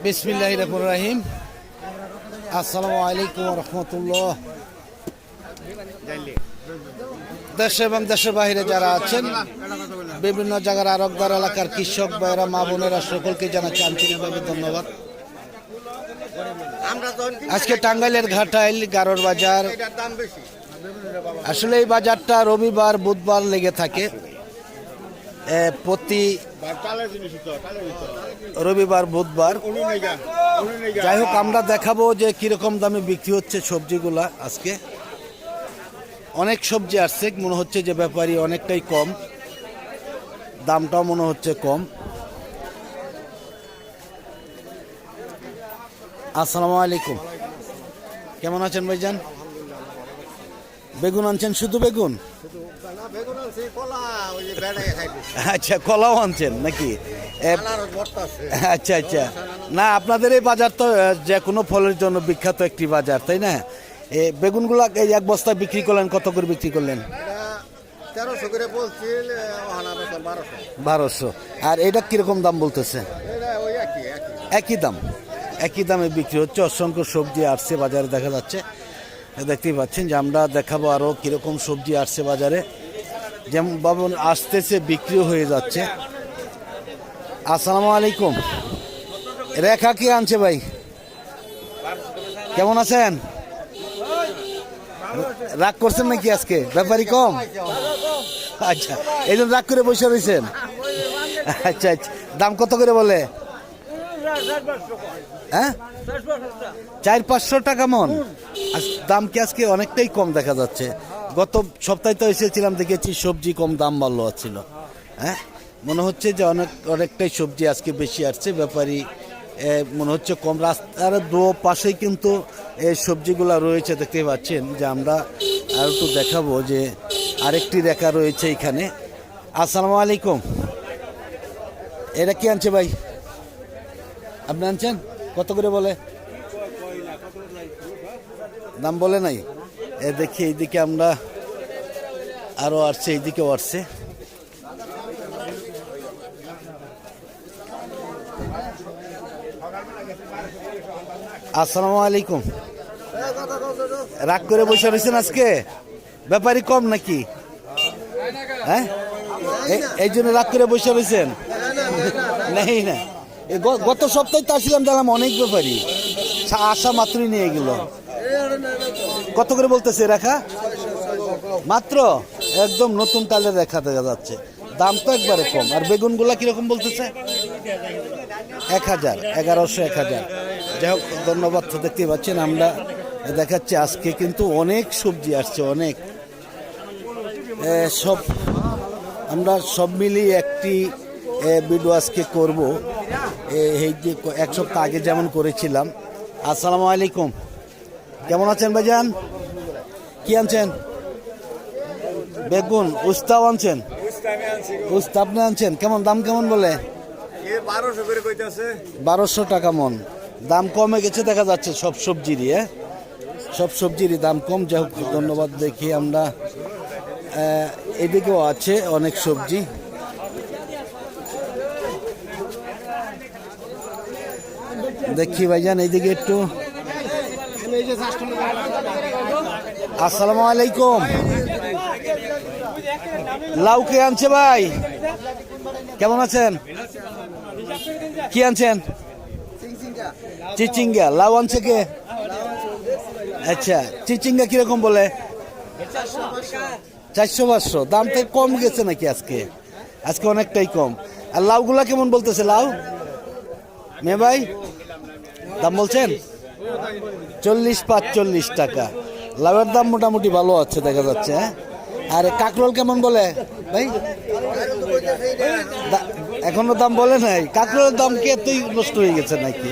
বিসমিল্লাহির রহমানির রহিম। আসসালামু আলাইকুম ওয়া রাহমাতুল্লাহ। দেশে এবং দেশের বাইরে যারা আছেন, বিভিন্ন জায়গার আরকদার এলাকার কৃষক ভাইয়েরা, মা বোনেরা, সকলকে জানাচ্ছি আন্তরিকভাবে ধন্যবাদ। আজকে টাঙ্গাইলের ঘাটাইল গারোর বাজার। আসলে এই বাজারটা রবিবার বুধবার লেগে থাকে, প্রতি রবিবার বুধবার। যাই হোক, আমরা দেখাবো যে কিরকম দামে বিক্রি হচ্ছে সবজিগুলা। আজকে অনেক সবজি আসছে, মনে হচ্ছে যে ব্যাপারী অনেকটাই কম, দামটাও মনে হচ্ছে কম। আসসালামু আলাইকুম, কেমন আছেন ভাইজান? বেগুন আনছেন? শুধু বেগুন? আচ্ছা, কলাও আনছেন নাকি? আচ্ছা আচ্ছা। না, আপনাদের এই বাজার তো যে কোনো ফলের জন্য বিখ্যাত একটি বাজার, তাই না? বেগুনগুলা এই এক বস্তা বিক্রি করলেন, কত করে বিক্রি করলেন? 1200। আর এটা কিরকম দাম বলতেছে? একই দাম, একই দামে বিক্রি হচ্ছে। অসংখ্য সবজি আসছে বাজারে, দেখা যাচ্ছে। দেখতেই পাচ্ছেন যে আমরা দেখাবো আরো কিরকম সবজি আসছে বাজারে, যেমন বাবন আসতেছে, বিক্রিও হয়ে যাচ্ছে। আসসালামু আলাইকুম। রেখা কি আনছে ভাই? কেমন আছেন? রাগ করছেন নাকি আজকে? ব্যাপারই কম? আচ্ছা, এই জন্য রাগ করে বসে রয়েছেন? আচ্ছা আচ্ছা। দাম কত করে বলে? হ্যাঁ, 400-500 টাকা মন। দাম কি আজকে অনেকটাই কম দেখা যাচ্ছে? গত সপ্তাহে তো এসেছিলাম, দেখেছি সবজি কম দাম ভালো ছিল। হ্যাঁ, মনে হচ্ছে যে অনেকটাই সবজি আজকে বেশি আসছে। ব্যাপারী মনে হচ্ছে কম। রাস্তার দু পাশেই কিন্তু এই সবজিগুলা রয়েছে, দেখতে পাচ্ছেন যে আমরা আর একটু দেখাবো যে আরেকটি রেখা রয়েছে এখানে। আসসালামু আলাইকুম। এটা কি আনছে ভাই? আপনি আনছেন? কত করে বলে? দাম বলে নাই। দেখি এইদিকে আমরা আরো আসছে, এইদিকেও আসছে। আসসালামু আলাইকুম। রাগ করে বসে রয়েছেন আজকে? ব্যাপারই কম নাকি? হ্যাঁ, এই জন্য রাগ করে বসে রয়েছেন? নেই না, গত সপ্তাহে তো আসলাম, দেখলাম অনেক ব্যাপারী আসা মাত্রই নিয়ে গেল। কত করে বলতেছে রেখা? মাত্র একদম নতুন তালের রেখা দেখা যাচ্ছে, দাম তো একবারে কম। আর বেগুনগুলা কিরকম বলতেছে? 1000, 1100, 1000। যাই হোক, ধন্যবাদ। তো দেখতে পাচ্ছেন আমরা দেখাচ্ছি আজকে কিন্তু অনেক সবজি আসছে, অনেক। সব আমরা সব মিলিয়ে একটি ভিডিও আজকে করব, এই যে এক সপ্তাহ আগে যেমন করেছিলাম। আসসালামু আলাইকুম, কেমন আছেন ভাইজান? কি আনছেন? বেগুন। উস্তাও আনছেন? উস্তা আপনি আনছেন? কেমন দাম, কেমন বলে? 1200 টাকা মন। দাম কমে গেছে দেখা যাচ্ছে সব সবজিরই। সব সবজিরই দাম কম। যাই হোক, ধন্যবাদ। দেখি আমরা এদিকেও আছে অনেক সবজি। দেখি ভাইজান এইদিকে একটু। আসসালামু আলাইকুম। লাউ কে আনছে ভাই? কেমন আছেন? কি আনছেন? চিচিঙ্গা। লাউ আনছে কে? আচ্ছা, চিচিঙ্গা কিরকম বলে? 400-500। দাম তো কম গেছে নাকি আজকে? আজকে অনেকটাই কম। আর লাউগুলা কেমন বলতেছে? লাউ মে ভাই দাম বলছেন 40-45 টাকা। লাউয়ের দাম মোটামুটি ভালো আছে দেখা যাচ্ছে। আর কাঁকরোল কেমন বলে ভাই? এখনো দাম বলে নাই। কাঁকরোলের দাম কি এতই নষ্ট হয়ে গেছে নাকি?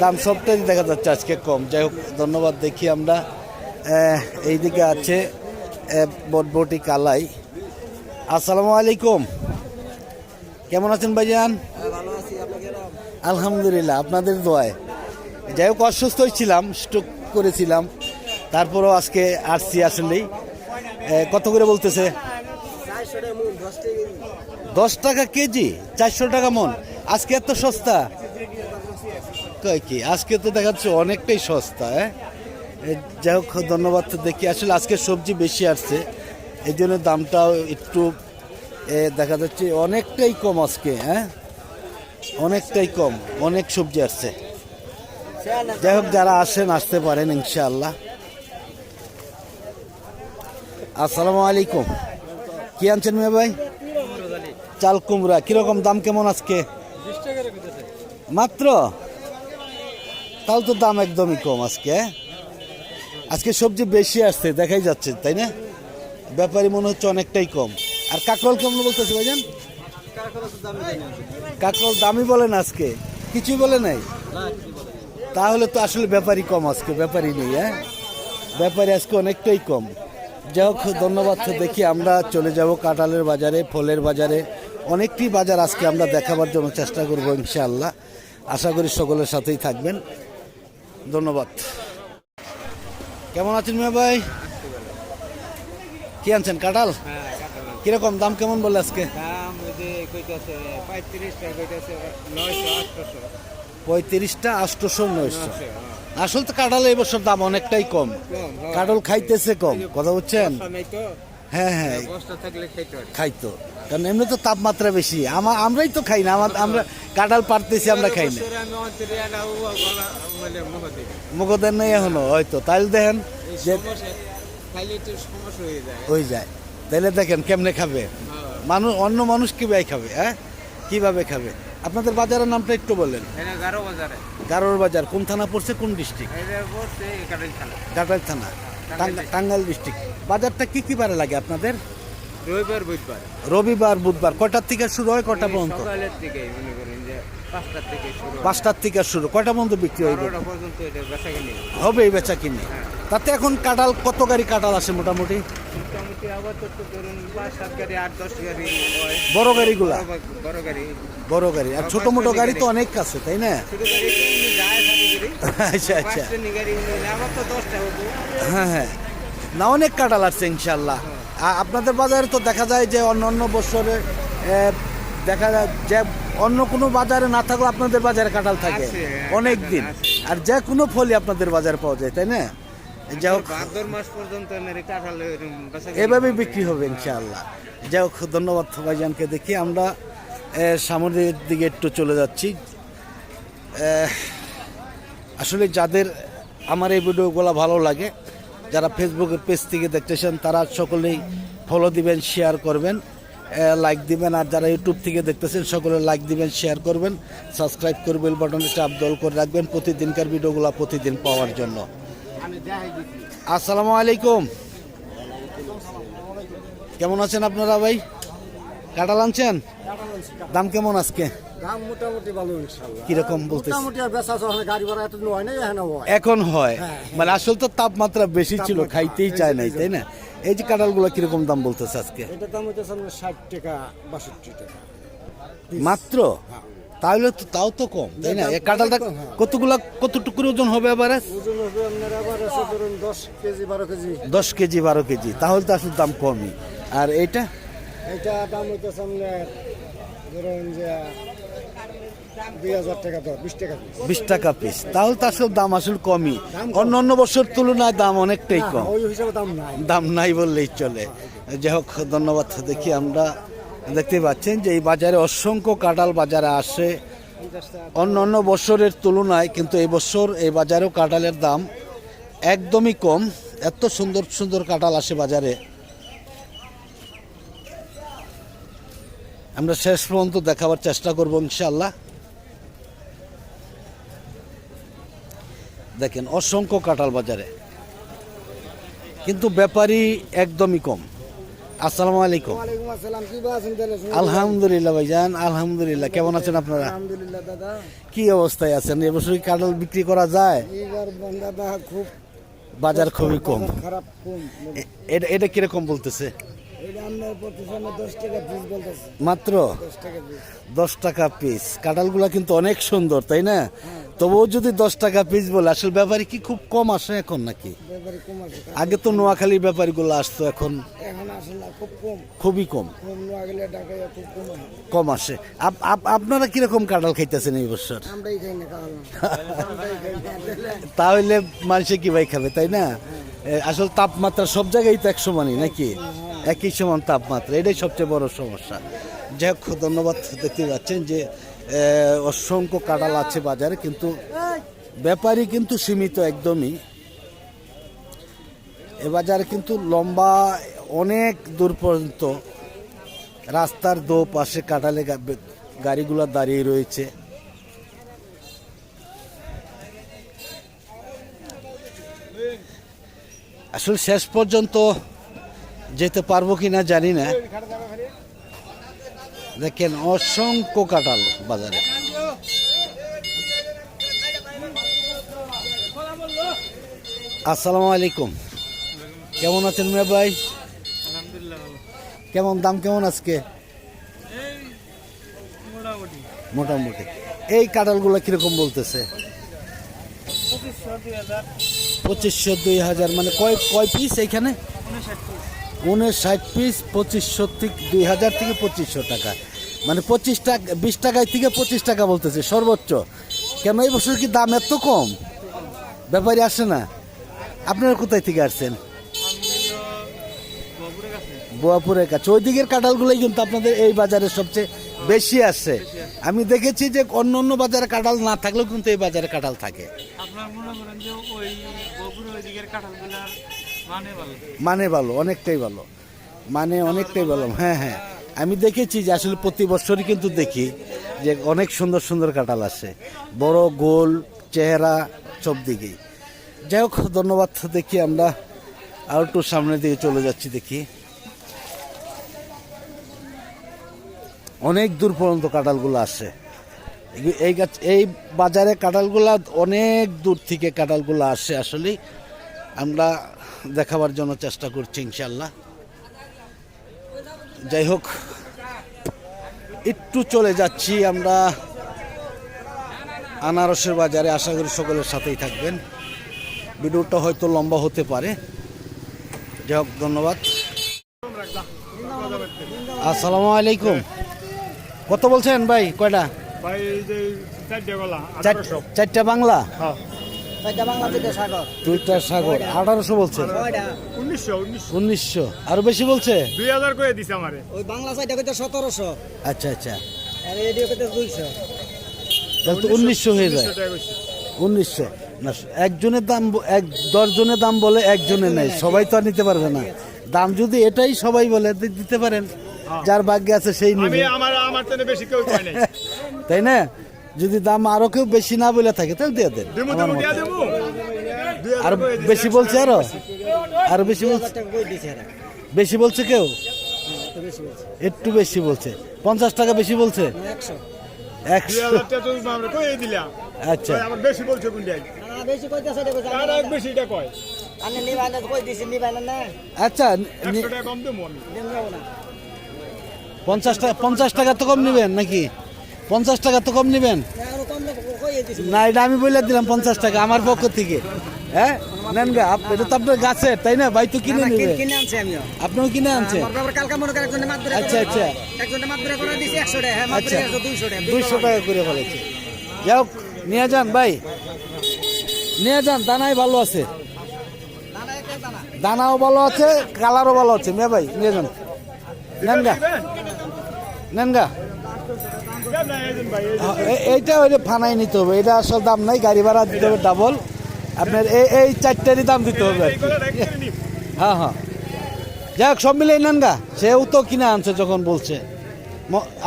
দাম সবটাই দেখা যাচ্ছে আজকে কম। যাই হোক, ধন্যবাদ। দেখি আমরা এইদিকে আছে বটবটি, কালাই। আসসালামু আলাইকুম, কেমন আছেন ভাইজান? আলহামদুলিল্লাহ, আপনাদের দোয়ায়। যাই হোক, অসুস্থ হয়েছিলাম, স্ট্রোক করেছিলাম, তারপরও আজকে আসছি। আসলেই কত করে বলতেছে? 10 টাকা কেজি, 400 টাকা মন। আজকে এত সস্তা কয় কি? আজকে তো দেখাচ্ছে অনেকটাই সস্তা। যাই হোক, ধন্যবাদ। তো দেখি আসলে আজকে সবজি বেশি আসছে, এই জন্য দামটাও একটু দেখা যাচ্ছে অনেকটাই কম আজকে। অনেকটাই কম, অনেক সবজি আসছে। যাই হোক, যারা আসেন আসতে পারেন ইনশাআল্লাহ। আসসালামু আলাইকুম। কি আনছেন মেয়ে ভাই? চাল কুমড়া। কিরকম দাম, কেমন আজকে? মাত্র? তাহলে তো দাম একদমই কম আজকে। আজকে সবজি বেশি আসছে দেখাই যাচ্ছে, তাই না? ব্যাপারী মনে হচ্ছে অনেকটাই কম। আর কাঁকরোল কেমন বলতেছে ভাইজান? কাঁকরোল দামই বলেন আজকে, কিছুই বলে নাই? তাহলে তো আসলে ব্যাপারী কম আজকে, ব্যাপারী নেই। ব্যাপারী আজকে অনেকটাই কম। যাই হোক, ধন্যবাদ। দেখি আমরা চলে যাব কাঁঠালের বাজারে, ফলের বাজারে। অনেকটি বাজার আজকে আমরা দেখাবার জন্য চেষ্টা করব ইনশাআল্লাহ। আশা করি সকলের সাথেই থাকবেন। ধন্যবাদ। কেমন আছেন মেয়ে ভাই? কি আনছেন? কাঁঠাল। কিরকম দাম, কেমন বলে আজকে? 35টা 800 900। আসলে তো কাঁঠাল এই বছর দাম অনেকটাই কম, কাঁঠাল খাইতেছে কম, কথা বুঝছেন? হ্যাঁ হ্যাঁ, খাইতো, কারণ এমনি তো তাপমাত্রা বেশি। আমরাই তো খাই না, আমরা কাঁঠাল পারতেছি, আমরা খাই না। মুখদের নেই এখনো হয়তো। তাহলে দেখেন যে হয়ে যায়, তাহলে দেখেন কেমনে খাবে মানুষ, অন্য মানুষ কিভাবে খাবে? কিভাবে খাবে? আপনাদের বাজারের নামটা একটু বললেন। গারোর বাজার কোন থানা পড়ছে, কোন ডিস্ট্রিক্ট? কাটাইল থানা, টাঙ্গাইল ডিস্ট্রিক্ট। বাজারটা কি কি বারে লাগে আপনাদের? রবিবার বুধবার। কয়টার থেকে শুরু হয়, কয়টা পর্যন্ত? 5টার থেকে শুরু। কয়টা পর্যন্ত বিক্রি হইবে? হবে বেচা কিনে। তাতে এখন কাঁঠাল কত গাড়ি কাঁঠাল আসে মোটামুটি? বড় গাড়িগুলা? বড় গাড়ি। আর ছোট মোটো গাড়ি তো অনেক আছে, তাই না? আচ্ছা আচ্ছা, হ্যাঁ হ্যাঁ, না অনেক কাঁঠাল আসছে ইনশাল্লাহ। আপনাদের বাজারে তো দেখা যায় যে অন্য বছরে দেখা যায় যে অন্য কোনো বাজারে না থাকলে আপনাদের বাজারে কাঁঠাল থাকে অনেক দিন, আর যে কোনো ফলই আপনাদের বাজারে পাওয়া যায়, তাই না? যাই হোক, এভাবে বিক্রি হবে ইনশাআল্লাহ। যাই হোক, ধন্যবাদ ভাইজানকে। দেখি আমরা সামনের দিকে একটু চলে যাচ্ছি। আসলে যাদের আমার এই ভিডিওগুলো ভালো লাগে, যারা ফেসবুকের পেজ থেকে দেখতেছেন, তারা সকলেই ফলো দিবেন, শেয়ার করবেন, লাইক দিবেন। আর যারা ইউটিউব থেকে দেখতেছেন, সকলে লাইক দিবেন, শেয়ার করবেন, সাবস্ক্রাইব করে বেল বাটনে চাপ দল করে রাখবেন প্রতিদিনকার ভিডিওগুলো প্রতিদিন পাওয়ার জন্য। আসসালামু আলাইকুম। কেমন আছেন আপনারা ভাই? কাঁঠাল আনছেন? দাম কেমন আজকে? দাম মোটামুটি ভালো ইনশাআল্লাহ। কিরকম বলতেছে? মোটামুটি আর বেচা হয়, গাড়ি ভাড়া এত হয় না, এখন হয়। মানে আসলে তো তাপমাত্রা বেশি ছিল, খাইতেই চায় নাই, তাই না? এই যে কাঁঠালগুলো কিরকম দাম বলতেছে আজকে? এটা দাম হইতেছে 60 টাকা 62 টাকা মাত্র। তাহলে তো তাও তো কম, তাই না? এই কাঁঠালটা কতটুকুর ওজন হবে? আবার ওজন হবে আপনার আবার ধরুন 10 কেজি 12 কেজি। 10 কেজি 12 কেজি, তাহলে তো আসলে দাম কমই। আর এটা দাম হইতেছে আপনার ধরুন যে 2000 টাকা, 20 টাকা পিস। তাহলে তো আসলে দাম আসলে কমই, অন্য বছর তুলনায় দাম অনেকটাই কম। ওই হিসাবে দাম নাই বললেই চলে। যাই হোক, ধন্যবাদ। দেখি আমরা দেখতে পাচ্ছেন যে এই বাজারে অসংখ্য কাঁঠাল বাজারে আসে অন্য বছরের তুলনায়, কিন্তু এই বছর এই বাজারেও কাঁঠালের দাম একদমই কম। এত সুন্দর সুন্দর কাঁঠাল আসে বাজারে। আমরা শেষ পর্যন্ত দেখাবার চেষ্টা করব ইনশাআল্লাহ। দেখেন অসংখ্য কাঁঠাল বাজারে, কিন্তু ব্যাপারী একদমই কম। আসসালামু আলাইকুম। আলহামদুলিল্লাহ ভাইজান, আলহামদুলিল্লাহ। কেমন আছেন আপনারা? আলহামদুলিল্লাহ দাদা। কি অবস্থায় আছেন? এবছর কি কাঁঠাল বিক্রি করা যায়? দাদা খুব বাজার খুবই কম। খারাপ, কম। এটা কিরকম বলতেছে? মাত্র 10 টাকা পিস। কাঁঠালগুলা কিন্তু অনেক সুন্দর, তাই না? তবুও যদি 10 টাকা পিস বলে, আসলে ব্যাপারী কি খুব কম আসে এখন নাকি? ব্যাপারে কম আছে, আগে তো নোয়াখালীর ব্যাপারীগুলো আসতো, এখন এখন আসে না, খুব কম। খুবই কম কম নোয়া গেলে ঢাকায় খুব কম হয়। কম আসে। আপনারা কিরকম কাঁঠাল খাইতেছেন এই বছর? আমরাই খাই না কারণ আমরাই খাই না। তাহলে মানুষে কি ভাই খাবে, তাই না? আসলে তাপমাত্রা সব জায়গায় তো এক সমানই নাকি, একই সমান তাপমাত্রা, এটাই সবচেয়ে বড় সমস্যা। যাই হোক, ধন্যবাদ। দেখতে পাচ্ছেন যে অসংখ্য কাঁঠাল আছে বাজারে, কিন্তু ব্যাপারী কিন্তু সীমিত একদমই। এ বাজারে কিন্তু লম্বা অনেক দূর পর্যন্ত রাস্তার দো পাশে কাঁঠালে গাড়িগুলো দাঁড়িয়ে রয়েছে। আসলে শেষ পর্যন্ত যেতে পারবো কিনা জানি না। দেখেন অসংখ্য কাঁঠাল বাজারে। আসসালামু আলাইকুম, কেমন আছেন মিয়া ভাই? কেমন দাম কেমন আজকে? মোটামুটি। এই কাঁঠালগুলো কিরকম বলতেছে? 2500 2000, মানে কয় পিস এইখানে? 59 পিস, 2500 থেকে 2000 থেকে 2500 টাকা, মানে 25 টাকা 20 টাকায় থেকে 25 টাকা বলতেছে সর্বোচ্চ। কেন এই বছর কি দাম এত কম? ব্যাপারী আসে না? আপনারা কোথায় থেকে আসছেন? বোয়াপুরের কাছে। ওই দিকের কাঁঠালগুলোই কিন্তু আপনাদের এই বাজারে সবচেয়ে বেশি আসে। আমি দেখেছি যে অন্য অন্য বাজারে কাঁঠাল না থাকলেও কিন্তু এই বাজারে কাঁঠাল থাকে। আপনার মনে করেন যে ওই বগুড়া ওই দিকের কাঁঠালগুলার মানে ভালো, মানে ভালো, অনেকটাই ভালো, মানে অনেকটাই ভালো। হ্যাঁ হ্যাঁ, আমি দেখেছি যে আসলে প্রতি বছরই কিন্তু দেখি যে অনেক সুন্দর সুন্দর কাঁঠাল আসে, বড় গোল চেহারা সব দিকেই। যাই হোক, ধন্যবাদ। দেখি আমরা আর একটু সামনের দিকে চলে যাচ্ছি। দেখি অনেক দূর পর্যন্ত কাঁঠালগুলো আসে। এই বাজারে কাঁঠালগুলা অনেক দূর থেকে কাঁঠালগুলো আসে। আসলে আমরা দেখাবার জন্য চেষ্টা করছি ইনশাল্লাহ। যাই হোক, একটু চলে যাচ্ছি আমরা আনারসের বাজারে। আশা করি সকলের সাথেই থাকবেন। ভিডিওটা হয়তো লম্বা হতে পারে। যাই হোক, ধন্যবাদ। আসসালামু আলাইকুম, কত বলছেন ভাই? কয়টা? ভাই এই যে চারটে গলা চারটা বাংলা, হ্যাঁ, চারটা বাংলা দুইটা সাগর। দুইটা সাগর। 1800 বলছে, 1900 আরো বেশি বলছে। 2000 করে দিছে আমারে। ওই বাংলা চারটা কইতে 1700, আচ্ছা আচ্ছা, আর এডিও কইতে 200। তাহলে তো 1900 হয়ে যায়। 1900 না, একজনের দাম 10 জনের দাম বলে, একজনের নেই, সবাই তো আর নিতে পারবে না। দাম যদি এটাই সবাই বলে দিতে পারেন, যার ভাগ্যে আছে সেই আমি নিবে, আমার থেকে বেশি কেউ কয় নাই। তাই না? যদি দাম আরো কেউ বেশি না বলে থাকে তাহলে দিয়ে দেন। দেবো আমার দেবো মতে। দিয়া দেবো। আর বেশি বলছে, আরো বেশি বলছে, টাকা কই দিছে এরা? বেশি বলছে কেউ, তো বেশি বলছে। একটু বেশি বলছে, 50 টাকা বেশি বলছে। 100। 100, 2000 টাকা তুমি আমরা কই দিলা। আচ্ছা ভাই, আমার বেশি বলছে কোনটাই। না বেশি কইতাছে এটা কইতাছে। আর এক বেশি এটা কয়। আনে নিবাই না, কই দিছি নিবাই না। আচ্ছা, 100 টাকা কম দেবো আমি। দেন যাবো না। 50 টাকা তো কম নেবেন নাকি? 50 টাকা তো কম নেবেন আরো কম লোক কই দিছি। না? এটা আমি বলে দিলাম 50 টাকা আমার পক্ষ থেকে। হ্যাঁ নেন গা, এটা তো আপনার গাছের, তাই না? ভাই তো কিনে নেবে, কিনে আনছি আমিও। আপনিও কিনে আনছেন। আমার বাবার কালকা মনে করে একজনে মাত ধরে। আচ্ছা আচ্ছা একজনে মাত ধরে করে দিছি 100 টাকা। হ্যাঁ মাত আচ্ছা, ধরে 200 টাকা। 200 টাকা করে ফেলেছে। যাই হোক, নিয়ে যান ভাই, নিয়ে যান। দানাই ভালো আছে, দানা একটা দানা। দানাও ভালো আছে, কালারও ভালো আছে। মেয়ে ভাই নিয়ে যান, নেন গা, নেন গা। কেমন আছেন ভাই? এইটা ওই যে ফানাই নিতে হবে, এটা আসল দাম নাই, গাড়ি ভাড়া দিতে হবে ডাবল। আপনার এই চারটারই দাম দিতে হবে আর এই কি। গলাটা একটু নিন। হ্যাঁ হ্যাঁ, যাই হোক, সব মিলিয়ে নেন গা। সেও তো কিনে আনছে যখন বলছে।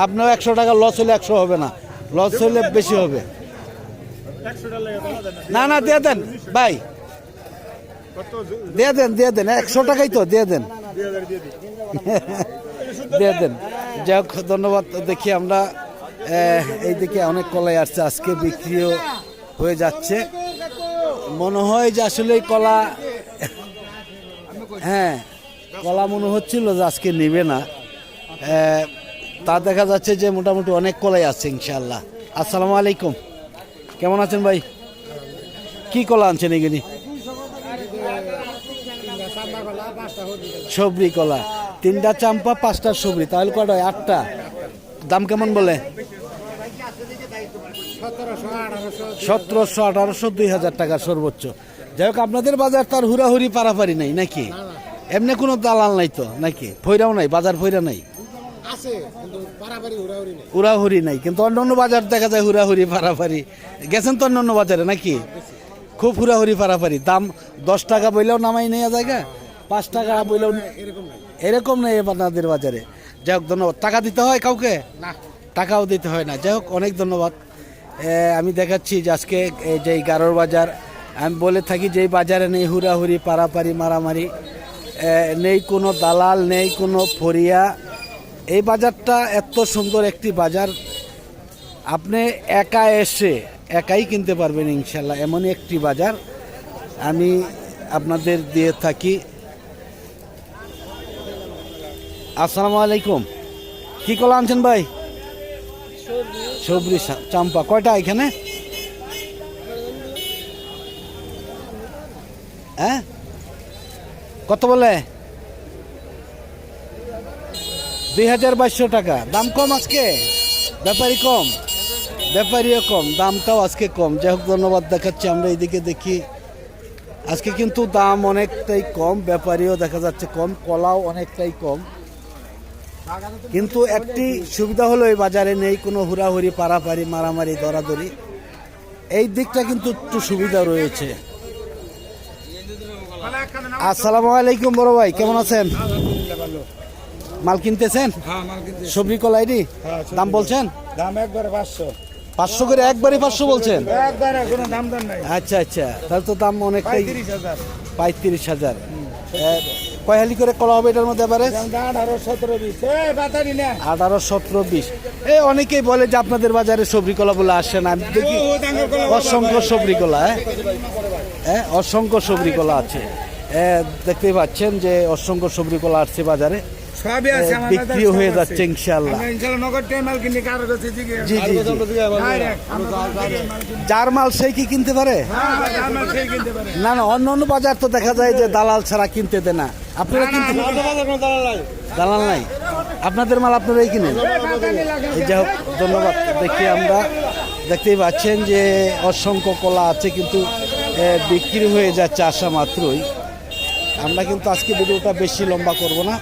আপনার 100 টাকা লস হলে 100 হবে না, লস হলে বেশি হবে। 100 টাকা লাগে বলা যায় না না। না, দিয়ে দেন ভাই, কত দিয়ে দেন 100 টাকাই তো দিয়ে দেন, 2000 দিয়ে দিই। দিয়ে দেন। যাই হোক, ধন্যবাদ। দেখি আমরা এইদিকে অনেক কলাই আসছে, আজকে বিক্রিও হয়ে যাচ্ছে। মনে হয় যে আসলে এই কলা, হ্যাঁ কলা মনে হচ্ছিল যে আজকে নেবে না, তা দেখা যাচ্ছে যে মোটামুটি অনেক কলাই আছে ইনশাআল্লাহ। আসসালামু আলাইকুম, কেমন আছেন ভাই? কি কলা আনছেন এগুলি? সবরি কলা, 3টা চাম্পা 5টা সবরি, তাহলে কটা হয়? 8টা। দাম কেমন বলে? 1700, 1800, 2000 টাকা সর্বোচ্চ। যাই হোক, আপনাদের বাজার তার হুড়াহুড়ি পারাপারি নাই নাকি? এমনি কোনো দালাল নাই তো নাকি? ফৈরাও নাই, বাজার ফৈরা নাই, হুড়াহুড়ি নাই, কিন্তু অন্যান্য বাজার দেখা যায় হুড়াহুড়ি পারাপারি। গেছেন তো অন্যান্য বাজারে নাকি? খুব হুড়াহুড়ি পারাপারি। দাম 10 টাকা বইলেও নামাই নেওয়া জায়গা, 5 টাকা বইলেও এরকম নেই আপনাদের বাজারে। যাই হোক, ধন্যবাদ। টাকা দিতে হয় কাউকে? না, টাকাও দিতে হয় না। যাই হোক, অনেক ধন্যবাদ। আমি দেখাচ্ছি যে আজকে যেই গারোর বাজার, আমি বলে থাকি যে এই বাজারে নেই হুড়াহুড়ি পারাপারি মারামারি, নেই কোনো দালাল, নেই কোনো ফরিয়া। এই বাজারটা এত সুন্দর একটি বাজার, আপনি একা এসে একাই কিনতে পারবেন ইনশাল্লাহ, এমনই একটি বাজার আমি আপনাদের দিয়ে থাকি। আসসালামু আলাইকুম। কি কলা আনছেন ভাই? সবরি চাম্পা। কয়টা এখানে? হ্যাঁ, কত বলে? 2200 টাকা। দাম কম আজকে, ব্যাপারী কম, ব্যাপারীও কম, দামটাও আজকে কম। যাই হোক, ধন্যবাদ। দেখাচ্ছি আমরা এইদিকে দেখি, আজকে কিন্তু দাম অনেকটাই কম, ব্যাপারীও দেখা যাচ্ছে কম, কলাও অনেকটাই কম। কিন্তু একটি সুবিধা হলো এই বাজারে নেই কোনো হুড়াহুড়ি পারাপারি মারামারি দরাদরি, এই দিকটা কিন্তু একটু সুবিধা রয়েছে। আসসালামু আলাইকুম বড় ভাই, কেমন আছেন? মাল কিনতেছেন? সবজি কলাইডি দাম বলছেন? দাম একবারে 500। 500 করে একবারে 500 বলছেন? একবারে কোনো দাম দাম নাই। আচ্ছা আচ্ছা, তাহলে তো দাম অনেকটাই। 35,000। 35,000। কয় হালি করে কলা হবে এটার মধ্যে? এবারে 18, 17, 20। এই বাতারি না। 18, 17, 20। অনেকেই বলে যে আপনাদের বাজারে সবজি কলা বলে আসে না। আমি দেখি অসংখ্য সবজি কলা, অসংখ্য সবজি কলা আছে। দেখতেই পাচ্ছেন যে অসংখ্য সবজি কলা আসছে বাজারে, সবই আছে, বিক্রি হয়ে যাচ্ছে ইনশাআল্লাহ। আমরা ইনশাআল্লাহ নগদ মাল কিনি, কারো কাছে জিগে। জি জি জি। যার মাল সেই কি কিনতে পারে? আমরা সেই কিনতে পারি। না না, অন্য অন্য বাজার তো দেখা যায় যে দালাল ছাড়া কিনতে দেয় না। আপনারা কিনতে? দালাল নাই, আপনাদের মাল আপনারাই কিনেন। এই যাই হোক, ধন্যবাদ। দেখি আমরা, দেখতেই পাচ্ছেন যে অসংখ্য কলা আছে, কিন্তু বিক্রি হয়ে যাচ্ছে আসা মাত্রই। আমরা কিন্তু আজকে ভিডিওটা বেশি লম্বা করব না।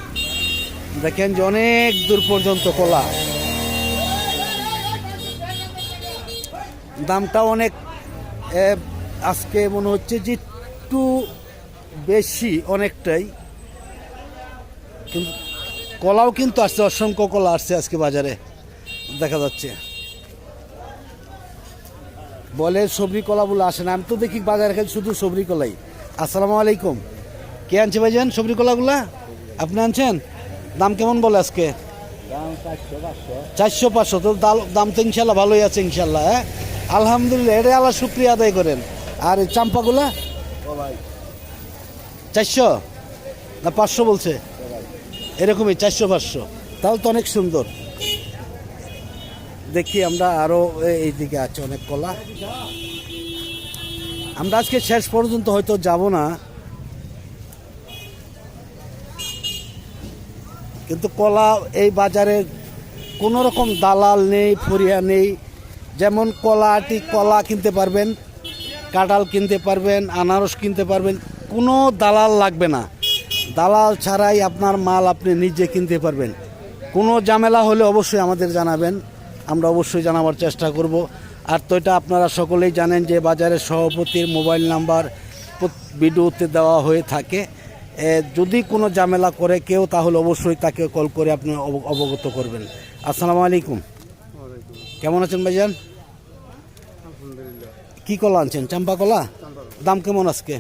দেখেন যে অনেক দূর পর্যন্ত কলা, দামটা অনেক আজকে মনে হচ্ছে যে একটু বেশি, অনেকটাই। কিন্তু কলাও কিন্তু আসছে, অসংখ্য কলা আসছে আজকে বাজারে, দেখা যাচ্ছে। বলে সবরি কলা বলে আসে না, আমি তো দেখি বাজারে খালি শুধু সবরি কলাই। আসসালামু আলাইকুম। কে আনছে ভাইজান সবরি কলাগুলা? আপনি আনছেন? দাম কেমন বলে আজকে? 400, 500। তো দাম তো ইনশাল্লাহ ভালোই আছে ইনশাল্লাহ। আলহামদুলিল্লাহ, এটা আল্লাহ শুক্রিয়া আদায় করেন। আর এই চাম্পাগুলা 400 না 500 বলছে? এরকমই 400, 500। তাহলে তো অনেক সুন্দর। দেখি আমরা আরো এইদিকে আছে অনেক কলা। আমরা আজকে শেষ পর্যন্ত হয়তো যাব না, কিন্তু কলা এই বাজারে কোনো রকম দালাল নেই, ফরিয়া নেই। যেমন কলা কিনতে পারবেন, কাঁঠাল কিনতে পারবেন, আনারস কিনতে পারবেন, কোনো দালাল লাগবে না। দালাল ছাড়াই আপনার মাল আপনি নিজে কিনতে পারবেন। কোনো ঝামেলা হলে অবশ্যই আমাদের জানাবেন, আমরা অবশ্যই জানাবার চেষ্টা করব। আর তো এটা আপনারা সকলেই জানেন যে বাজারের সভাপতির মোবাইল নাম্বার ভিডিওতে দেওয়া হয়ে থাকে। যদি কোনো ঝামেলা করে কেউ, তাহলে অবশ্যই তাকে কল করে আপনি অবগত করবেন। আসসালামু আলাইকুম। কেমন আছেন ভাইজান? কি কলা আনছেন? চাম্পা কলা। দাম কেমন আজকে?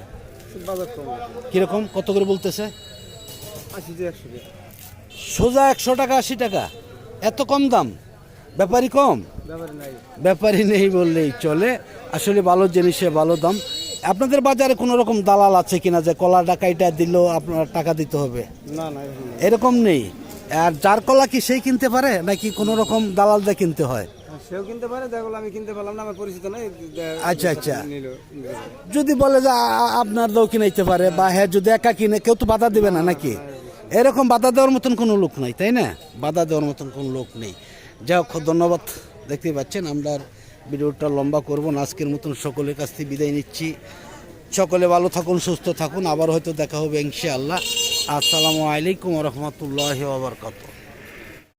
কিরকম, কত করে বলতেছে? 80, 100। সোজা 100 টাকা, 80 টাকা, এত কম দাম? ব্যাপারী কম? ব্যাপারী নেই বললেই চলে। আসলে ভালো জিনিসে ভালো দাম। আপনাদের বাজারে কোনো রকম দালাল আছে কিনা যে কলা ডাকাইটা দিলেও আপনার টাকা দিতে হবে? না না, এরকম নেই। আর যার কলা কি সেই কিনতে পারে নাকি কোনো রকম দালাল দিয়ে কিনতে হয়? সেও কিনতে পারে, দেখা গেলো আমি কিনতে পারলাম না, আমার পরিচিত নাই, আচ্ছা আচ্ছা, নিল। যদি বলে যে আপনার দাও কিনাইতে পারে বা হ্যাঁ যদি একা কিনে, কেউ তো বাধা দেবে না নাকি? এরকম বাধা দেওয়ার মতন কোনো লোক নাই, তাই না? বাধা দেওয়ার মতন কোনো লোক নেই। যাই হোক, ধন্যবাদ। দেখতে পাচ্ছেন আমরা আর ভিডিওটা লম্বা করব না, আজকের মতন সকলের কাছ থেকে বিদায় নিচ্ছি। সকলে ভালো থাকুন, সুস্থ থাকুন, আবার হয়তো দেখা হবে ইনশাআল্লাহ। আসসালামু আলাইকুম ওয়া রাহমাতুল্লাহি ওয়া বারাকাতুহু।